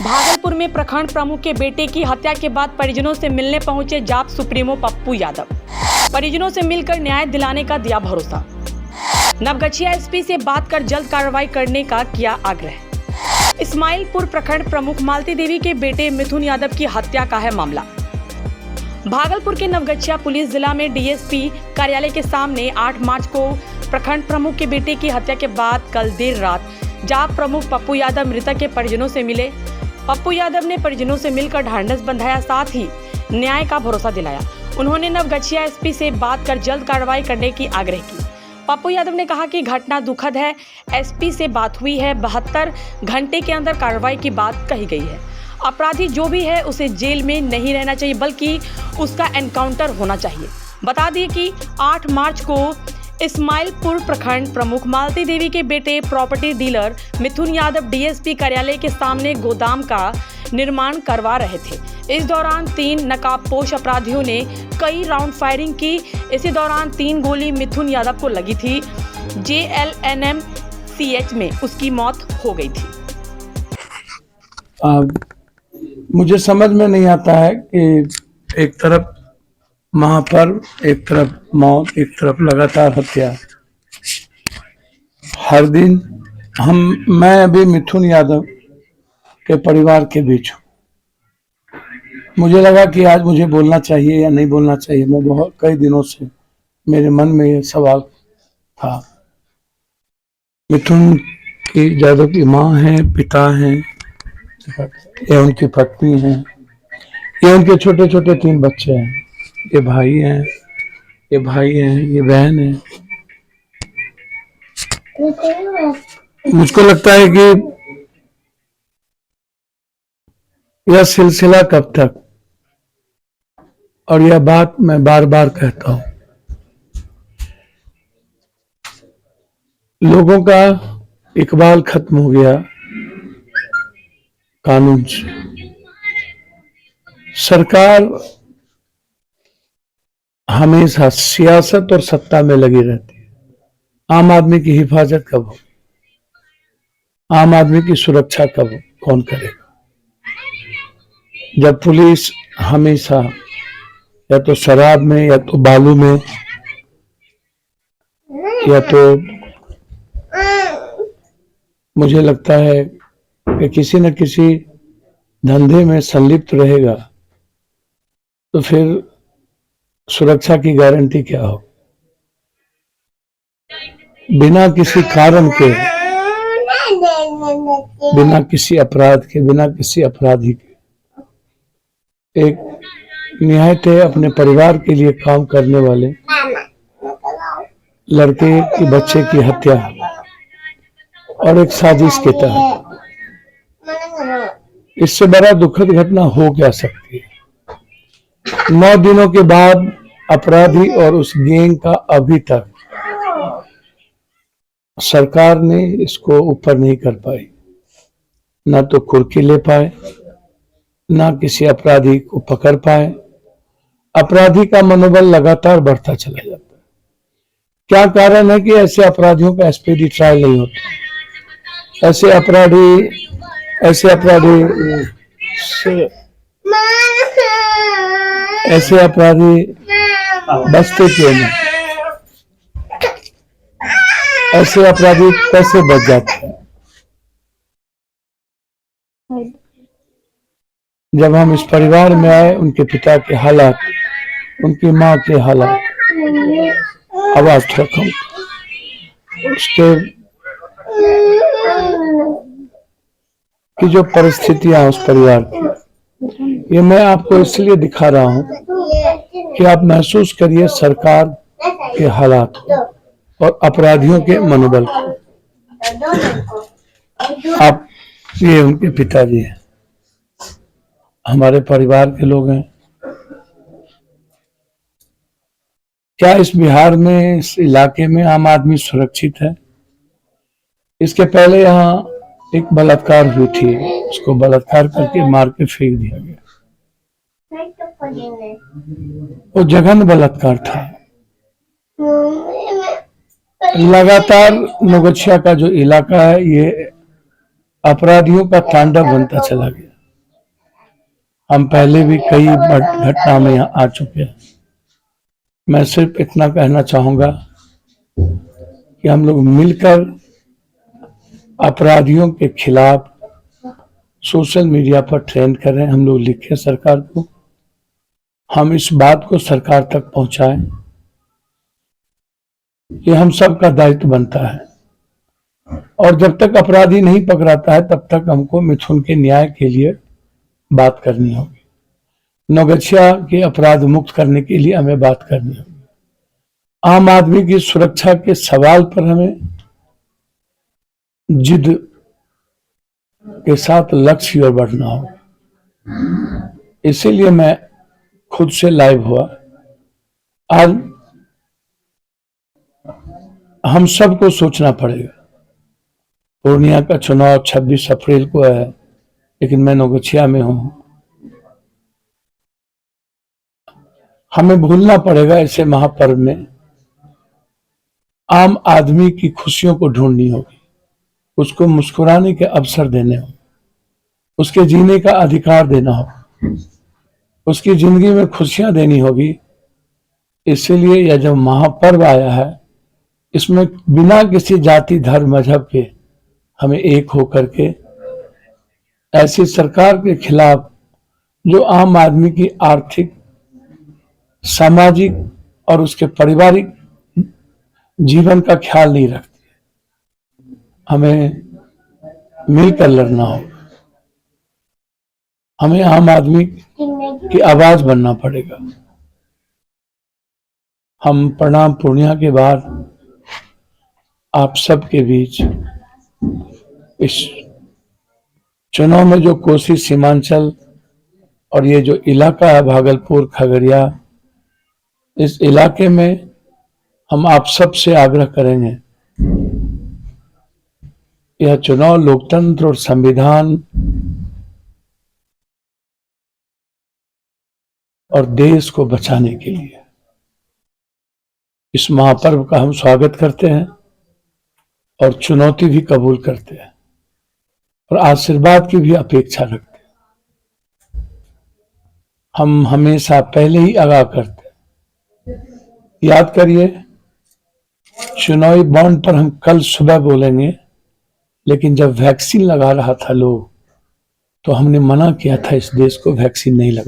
भागलपुर में प्रखंड प्रमुख के बेटे की हत्या के बाद परिजनों से मिलने पहुंचे जाप सुप्रीमो पप्पू यादव। परिजनों से मिलकर न्याय दिलाने का दिया भरोसा। नवगछिया एसपी से बात कर जल्द कार्रवाई करने का किया आग्रह। इस्माइलपुर प्रखंड प्रमुख मालती देवी के बेटे मिथुन यादव की हत्या का है मामला। भागलपुर के नवगछिया पुलिस जिला में डीएसपी कार्यालय के सामने 8 मार्च को प्रखंड प्रमुख के बेटे की हत्या के बाद कल देर रात जाप प्रमुख पप्पू यादव मृतक के परिजनों से मिले। पप्पू यादव ने परिजनों से मिलकर ढांढस बंधाया, साथ ही न्याय का भरोसा दिलाया। उन्होंने नवगछिया एसपी से बात कर जल्द कार्रवाई करने की आग्रह की। पप्पू यादव ने कहा कि घटना दुखद है। एसपी से बात हुई है, 72 घंटे के अंदर कार्रवाई की बात कही गई है। अपराधी जो भी है उसे जेल में नहीं रहना चाहिए, बल्कि उसका एनकाउंटर होना चाहिए। बता दें कि 8 मार्च को इस्माइलपुर प्रखंड प्रमुख मालती देवी के बेटे प्रॉपर्टी डीलर मिथुन यादव डीएसपी कार्यालय के सामने गोदाम का निर्माण करवा रहे थे। इस दौरान 3 नकाबपोश अपराधियों ने कई राउंड फायरिंग की। इसी दौरान 3 गोली मिथुन यादव को लगी थी। JLNMCH में उसकी मौत हो गई थी। मुझे समझ में नहीं आता है कि एक तरफ महापर्व, एक तरफ मौत, एक तरफ लगातार हत्या। हर दिन मैं अभी मिथुन यादव के परिवार के बीच हूँ। मुझे लगा कि आज मुझे बोलना चाहिए या नहीं बोलना चाहिए। मैं बहुत कई दिनों से मेरे मन में ये सवाल था। मिथुन की यादव की माँ है, पिता हैं, ये उनकी पत्नी है, ये उनके छोटे छोटे 3 बच्चे हैं, ये भाई हैं, ये बहन है। मुझको लगता है कि यह सिलसिला कब तक, और यह बात मैं बार बार कहता हूं, लोगों का इकबाल खत्म हो गया कानून से। सरकार हमेशा सियासत और सत्ता में लगी रहती है। आम आदमी की हिफाजत कब हो, आम आदमी की सुरक्षा कब हो, कौन करेगा? जब पुलिस हमेशा या तो शराब में, या तो बालू में, या तो मुझे लगता है कि किसी न किसी धंधे में संलिप्त रहेगा, तो फिर सुरक्षा की गारंटी क्या हो? बिना किसी कारण के, बिना किसी अपराध के, बिना किसी अपराधी के, एक निहायत अपने परिवार के लिए काम करने वाले लड़के की बच्चे की हत्या और एक साजिश के तहत, इससे बड़ा दुखद घटना हो क्या सकती है? 9 दिनों के बाद अपराधी और उस गैंग का अभी तक सरकार ने इसको ऊपर नहीं कर पाई। ना तो कुर्की ले पाए, ना किसी अपराधी को पकड़ पाए। अपराधी का मनोबल लगातार बढ़ता चला जाता है। क्या कारण है कि ऐसे अपराधियों का स्पीडी ट्रायल नहीं होता? ऐसे अपराधी बचते क्यों नहीं? ऐसे अपराधी कैसे बच जाते हैं? जब हम इस परिवार में आए, उनके पिता के हालात, उनकी माँ के हालात, आवाज ठोकूं, उसके की जो परिस्थितियां उस परिवार की, ये मैं आपको इसलिए दिखा रहा हूं कि आप महसूस करिए सरकार के हालात और अपराधियों के मनोबल को। आप, ये उनके पिताजी हैं, हमारे परिवार के लोग हैं। क्या इस बिहार में, इस इलाके में आम आदमी सुरक्षित है? इसके पहले यहाँ एक बलात्कार हुई थी, उसको बलात्कार करके मार के फेंक दिया गया। वो जघन्य बलात्कार था। लगातार नवगछिया का जो इलाका है, ये अपराधियों का तांडव बनता चला गया। हम पहले भी कई घटना में यहाँ आ चुके हैं। मैं सिर्फ इतना कहना चाहूंगा कि हम लोग मिलकर अपराधियों के खिलाफ सोशल मीडिया पर ट्रेंड करें। हम लोग लिखें सरकार को, हम इस बात को सरकार तक पहुंचाएं। ये हम सब का दायित्व बनता है। और जब तक अपराधी नहीं पकड़ाता है तब तक हमको मिथुन के न्याय के लिए बात करनी होगी। नवगछिया के अपराध मुक्त करने के लिए हमें बात करनी होगी। आम आदमी की सुरक्षा के सवाल पर हमें जिद के साथ लक्ष्य की ओर बढ़ना होगा। इसीलिए मैं खुद से लाइव हुआ। आज हम सबको सोचना पड़ेगा। पूर्णिया का चुनाव 26 अप्रैल को है, लेकिन मैं नवगछिया में हूं। हमें भूलना पड़ेगा ऐसे महापर्व में आम आदमी की खुशियों को ढूंढनी होगी, उसको मुस्कुराने के अवसर देने होंगे, उसके जीने का अधिकार देना होगा, उसकी जिंदगी में खुशियां देनी होगी। इसीलिए यह जो महापर्व आया है, इसमें बिना किसी जाति धर्म मजहब के हमें एक होकर के ऐसी सरकार के खिलाफ जो आम आदमी की आर्थिक, सामाजिक और उसके पारिवारिक जीवन का ख्याल नहीं रखती, हमें मिलकर लड़ना होगा। हमें आम आदमी की आवाज बनना पड़ेगा। हम प्रणाम पूर्णिया के बाद आप सबके बीच इस चुनाव में जो कोसी सीमांचल और ये जो इलाका है भागलपुर खगड़िया, इस इलाके में हम आप सब से आग्रह करेंगे, यह चुनाव लोकतंत्र और संविधान और देश को बचाने के लिए। इस महापर्व का हम स्वागत करते हैं और चुनौती भी कबूल करते हैं और आशीर्वाद की भी अपेक्षा रखते हैं। हम हमेशा पहले ही आगाह करते हैं। याद करिए, चुनावी बॉन्ड पर हम कल सुबह बोलेंगे, लेकिन जब वैक्सीन लगा रहा था लोग, तो हमने मना किया था इस देश को वैक्सीन नहीं लगा।